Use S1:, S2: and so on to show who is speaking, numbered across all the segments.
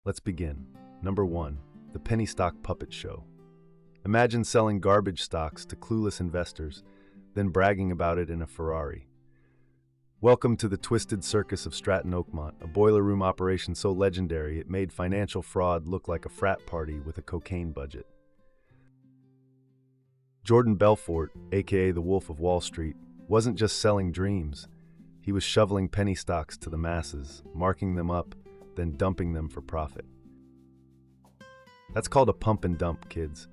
S1: Let's begin. Number 1. The penny stock puppet show. Imagine selling garbage stocks to clueless investors, then bragging about it in a Ferrari. Welcome to the twisted circus of Stratton Oakmont, a boiler room operation so legendary it made financial fraud look like a frat party with a cocaine budget. Jordan Belfort, aka the Wolf of Wall Street, wasn't just selling dreams. He was shoveling penny stocks to the masses, marking them up, then dumping them for profit. That's called a pump and dump, kids.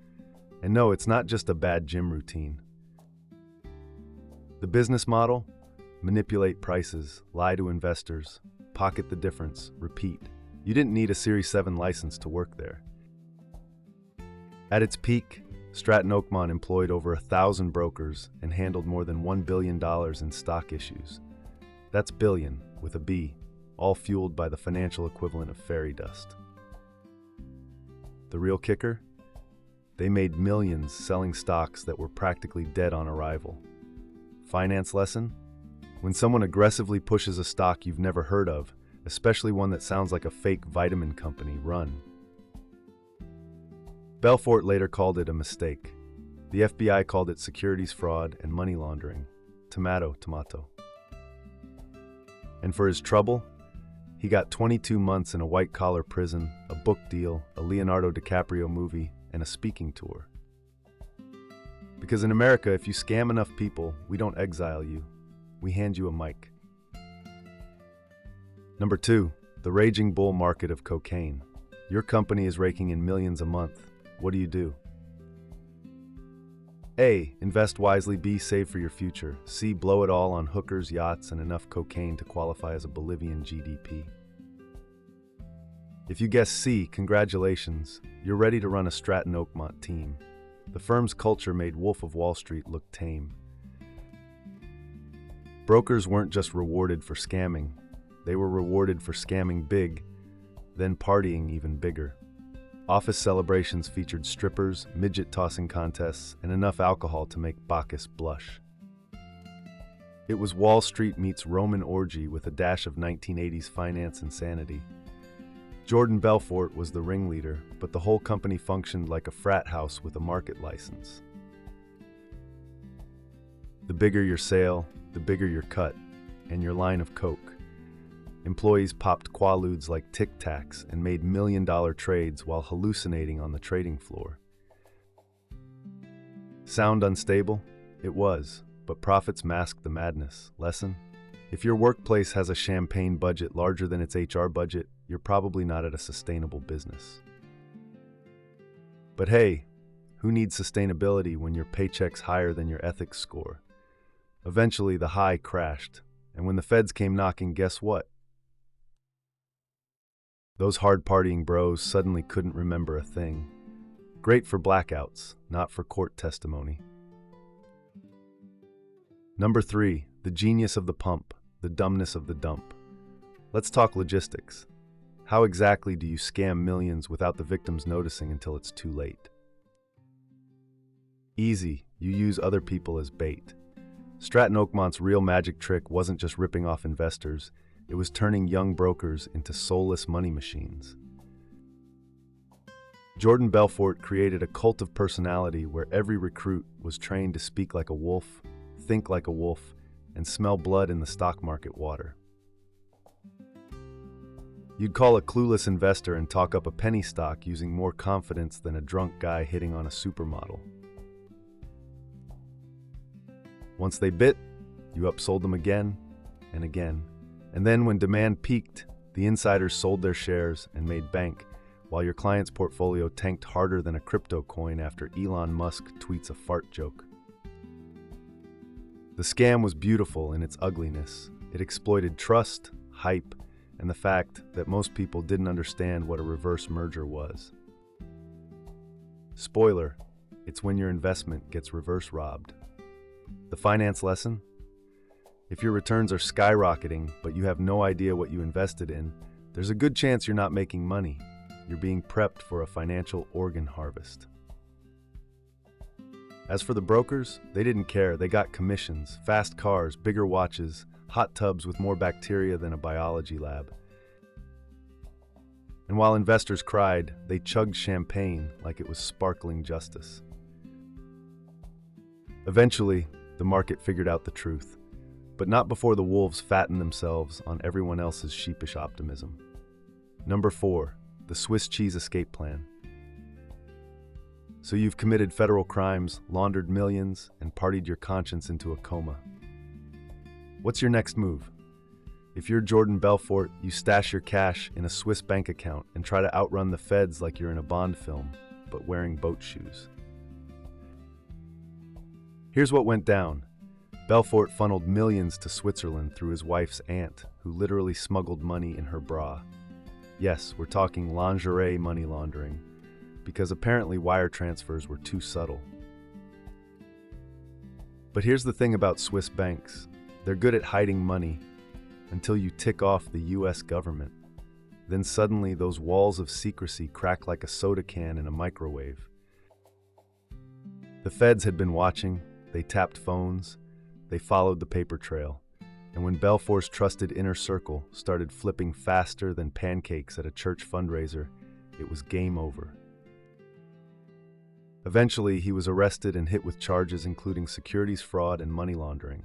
S1: And no, it's not just a bad gym routine. The business model? Manipulate prices, lie to investors, pocket the difference, repeat. You didn't need a Series 7 license to work there. At its peak, Stratton Oakmont employed over 1,000 brokers and handled more than $1 billion in stock issues. That's billion, with a B, all fueled by the financial equivalent of fairy dust. The real kicker? They made millions selling stocks that were practically dead on arrival. Finance lesson? When someone aggressively pushes a stock you've never heard of, especially one that sounds like a fake vitamin company, run. Belfort later called it a mistake. The FBI called it securities fraud and money laundering. Tomato, tomato. And for his trouble, he got 22 months in a white-collar prison, a book deal, a Leonardo DiCaprio movie, and a speaking tour. Because in America, if you scam enough people, we don't exile you. We hand you a mic. Number 2, the raging bull market of cocaine. Your company is raking in millions a month. What do? A. Invest wisely. B. Save for your future. C. Blow it all on hookers, yachts, and enough cocaine to qualify as a Bolivian GDP. If you guessed C, congratulations. You're ready to run a Stratton Oakmont team. The firm's culture made Wolf of Wall Street look tame. Brokers weren't just rewarded for scamming. They were rewarded for scamming big, then partying even bigger. Office celebrations featured strippers, midget tossing contests, and enough alcohol to make Bacchus blush. It was Wall Street meets Roman orgy with a dash of 1980s finance insanity. Jordan Belfort was the ringleader, but the whole company functioned like a frat house with a market license. The bigger your sale, the bigger your cut, and your line of coke. Employees popped quaaludes like Tic Tacs and made million-dollar trades while hallucinating on the trading floor. Sound unstable? It was, but profits masked the madness. Lesson? If your workplace has a champagne budget larger than its HR budget, you're probably not at a sustainable business. But hey, who needs sustainability when your paycheck's higher than your ethics score? Eventually, the high crashed, and when the feds came knocking, guess what? Those hard-partying bros suddenly couldn't remember a thing. Great for blackouts, not for court testimony. Number 3, the genius of the pump, the dumbness of the dump. Let's talk logistics. How exactly do you scam millions without the victims noticing until it's too late? Easy, you use other people as bait. Stratton Oakmont's real magic trick wasn't just ripping off investors, it was turning young brokers into soulless money machines. Jordan Belfort created a cult of personality where every recruit was trained to speak like a wolf, think like a wolf, and smell blood in the stock market water. You'd call a clueless investor and talk up a penny stock using more confidence than a drunk guy hitting on a supermodel. Once they bit, you upsold them again and again. And then when demand peaked, the insiders sold their shares and made bank, while your client's portfolio tanked harder than a crypto coin after Elon Musk tweets a fart joke. The scam was beautiful in its ugliness. It exploited trust, hype, and the fact that most people didn't understand what a reverse merger was. Spoiler, it's when your investment gets reverse robbed. The finance lesson? If your returns are skyrocketing, but you have no idea what you invested in, there's a good chance you're not making money. You're being prepped for a financial organ harvest. As for the brokers, they didn't care. They got commissions, fast cars, bigger watches, hot tubs with more bacteria than a biology lab. And while investors cried, they chugged champagne like it was sparkling justice. Eventually, the market figured out the truth, but not before the wolves fattened themselves on everyone else's sheepish optimism. Number 4, the Swiss cheese escape plan. So you've committed federal crimes, laundered millions, and partied your conscience into a coma. What's your next move? If you're Jordan Belfort, you stash your cash in a Swiss bank account and try to outrun the feds like you're in a Bond film, but wearing boat shoes. Here's what went down. Belfort funneled millions to Switzerland through his wife's aunt, who literally smuggled money in her bra. Yes, we're talking lingerie money laundering, because apparently wire transfers were too subtle. But here's the thing about Swiss banks. They're good at hiding money until you tick off the US government. Then suddenly those walls of secrecy crack like a soda can in a microwave. The feds had been watching, they tapped phones, they followed the paper trail, and when Belfort's trusted inner circle started flipping faster than pancakes at a church fundraiser, it was game over. Eventually, he was arrested and hit with charges including securities fraud and money laundering.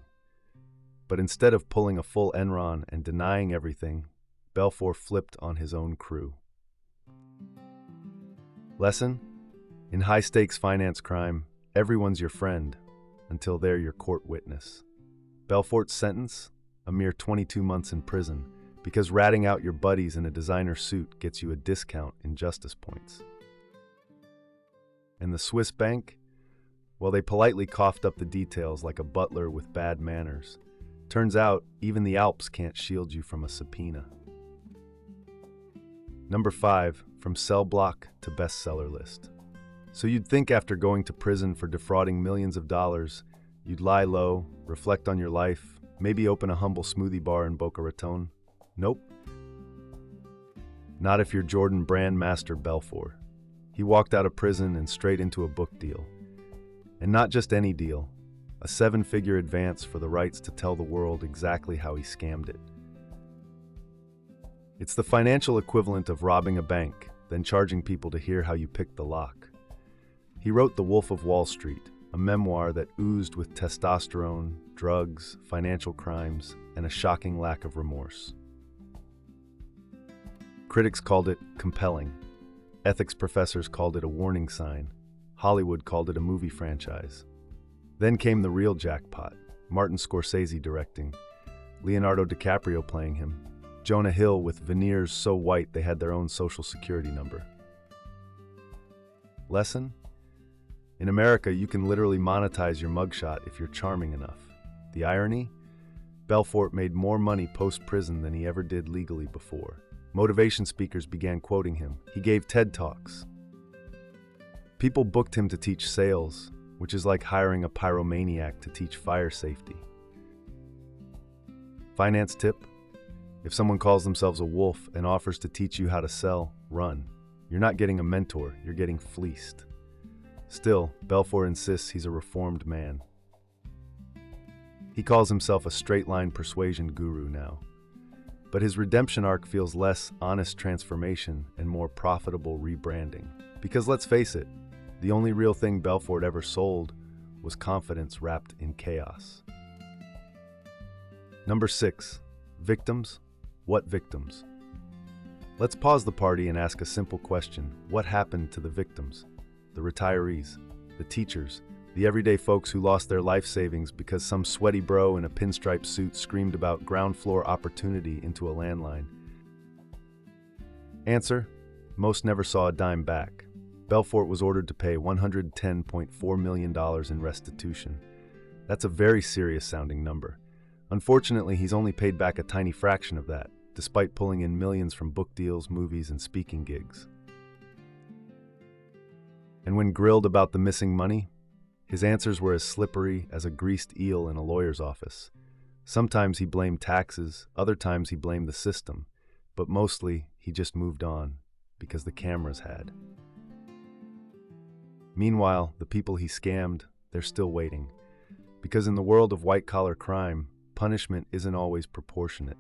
S1: But instead of pulling a full Enron and denying everything, Belfort flipped on his own crew. Lesson? In high-stakes finance crime, everyone's your friend until they're your court witness. Belfort's sentence? A mere 22 months in prison, because ratting out your buddies in a designer suit gets you a discount in justice points. And the Swiss bank? Well, they politely coughed up the details like a butler with bad manners. Turns out, even the Alps can't shield you from a subpoena. Number 5, from cell block to bestseller list. So you'd think after going to prison for defrauding millions of dollars, you'd lie low, reflect on your life, maybe open a humble smoothie bar in Boca Raton. Nope. Not if you're Jordan Brand Master Belfort. He walked out of prison and straight into a book deal. And not just any deal. A 7-figure advance for the rights to tell the world exactly how he scammed it. It's the financial equivalent of robbing a bank, then charging people to hear how you picked the lock. He wrote The Wolf of Wall Street, a memoir that oozed with testosterone, drugs, financial crimes, and a shocking lack of remorse. Critics called it compelling. Ethics professors called it a warning sign. Hollywood called it a movie franchise. Then came the real jackpot, Martin Scorsese directing, Leonardo DiCaprio playing him, Jonah Hill with veneers so white they had their own social security number. Lesson? In America, you can literally monetize your mugshot if you're charming enough. The irony? Belfort made more money post-prison than he ever did legally before. Motivation speakers began quoting him. He gave TED Talks. People booked him to teach sales, which is like hiring a pyromaniac to teach fire safety. Finance tip? If someone calls themselves a wolf and offers to teach you how to sell, run. You're not getting a mentor, you're getting fleeced. Still, Belfort insists he's a reformed man. He calls himself a straight-line persuasion guru now. But his redemption arc feels less honest transformation and more profitable rebranding. Because let's face it, the only real thing Belfort ever sold was confidence wrapped in chaos. Number 6, victims? What victims? Let's pause the party and ask a simple question. What happened to the victims? The retirees, the teachers, the everyday folks who lost their life savings because some sweaty bro in a pinstripe suit screamed about ground floor opportunity into a landline. Answer: most never saw a dime back. Belfort was ordered to pay $110.4 million in restitution. That's a very serious sounding number. Unfortunately, he's only paid back a tiny fraction of that, despite pulling in millions from book deals, movies, and speaking gigs. And when grilled about the missing money, his answers were as slippery as a greased eel in a lawyer's office. Sometimes he blamed taxes, other times he blamed the system, but mostly he just moved on, because the cameras had. Meanwhile, the people he scammed, they're still waiting. Because in the world of white-collar crime, punishment isn't always proportionate.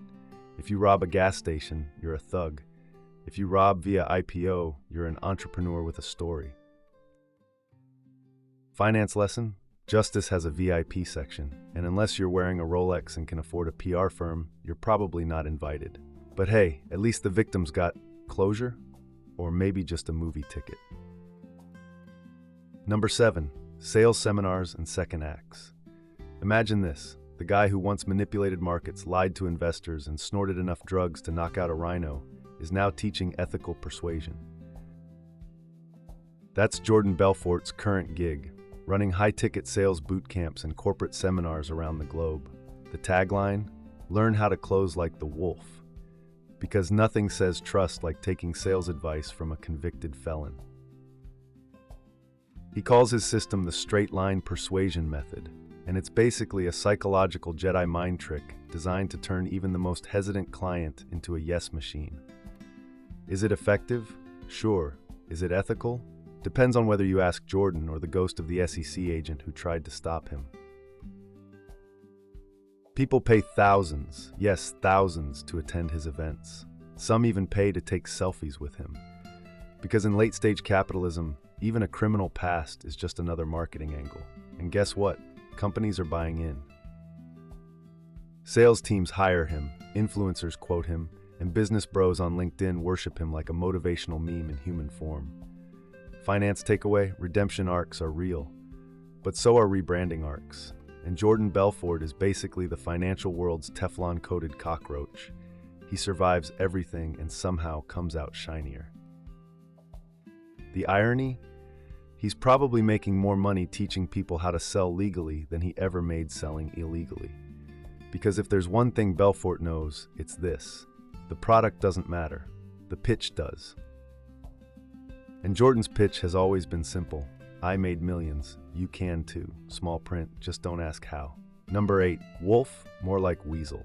S1: If you rob a gas station, you're a thug. If you rob via IPO, you're an entrepreneur with a story. Finance lesson? Justice has a VIP section, and unless you're wearing a Rolex and can afford a PR firm, you're probably not invited. But hey, at least the victims got closure, or maybe just a movie ticket. Number 7, sales seminars and second acts. Imagine this. The guy who once manipulated markets, lied to investors, and snorted enough drugs to knock out a rhino is now teaching ethical persuasion. That's Jordan Belfort's current gig, running high-ticket sales boot camps and corporate seminars around the globe. The tagline, learn how to close like the wolf, because nothing says trust like taking sales advice from a convicted felon. He calls his system the straight-line persuasion method, and it's basically a psychological Jedi mind trick designed to turn even the most hesitant client into a yes machine. Is it effective? Sure. Is it ethical? Depends on whether you ask Jordan or the ghost of the SEC agent who tried to stop him. People pay thousands, yes, thousands, to attend his events. Some even pay to take selfies with him. Because in late-stage capitalism, even a criminal past is just another marketing angle. And guess what? Companies are buying in. Sales teams hire him, influencers quote him, and business bros on LinkedIn worship him like a motivational meme in human form. Finance takeaway, redemption arcs are real, but so are rebranding arcs. And Jordan Belfort is basically the financial world's Teflon-coated cockroach. He survives everything and somehow comes out shinier. The irony? He's probably making more money teaching people how to sell legally than he ever made selling illegally. Because if there's one thing Belfort knows, it's this. The product doesn't matter. The pitch does. And Jordan's pitch has always been simple. I made millions. You can too. Small print, just don't ask how. Number 8, wolf, more like weasel.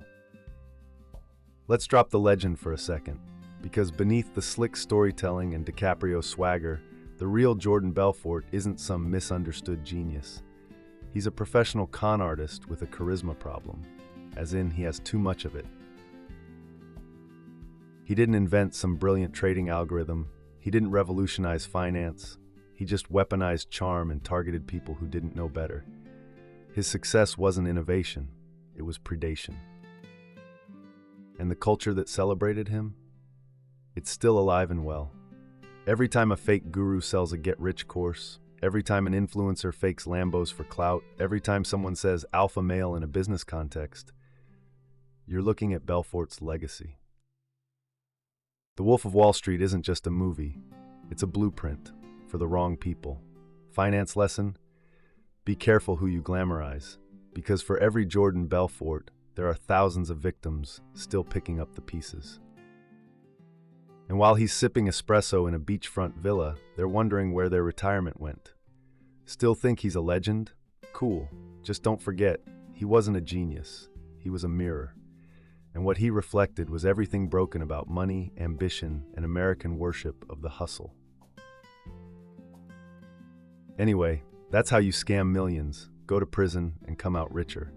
S1: Let's drop the legend for a second, because beneath the slick storytelling and DiCaprio swagger, the real Jordan Belfort isn't some misunderstood genius. He's a professional con artist with a charisma problem, as in he has too much of it. He didn't invent some brilliant trading algorithm. He didn't revolutionize finance. He just weaponized charm and targeted people who didn't know better. His success wasn't innovation, it was predation. And the culture that celebrated him? It's still alive and well. Every time a fake guru sells a get-rich course, every time an influencer fakes Lambos for clout, every time someone says alpha male in a business context, you're looking at Belfort's legacy. The Wolf of Wall Street isn't just a movie, it's a blueprint for the wrong people. Finance lesson? Be careful who you glamorize, because for every Jordan Belfort, there are thousands of victims still picking up the pieces. And while he's sipping espresso in a beachfront villa, they're wondering where their retirement went. Still think he's a legend? Cool. Just don't forget, he wasn't a genius. He was a mirror. And what he reflected was everything broken about money, ambition, and American worship of the hustle. Anyway, that's how you scam millions, go to prison, and come out richer.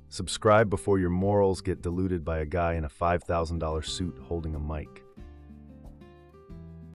S1: Subscribe before your morals get diluted by a guy in a $5,000 suit holding a mic.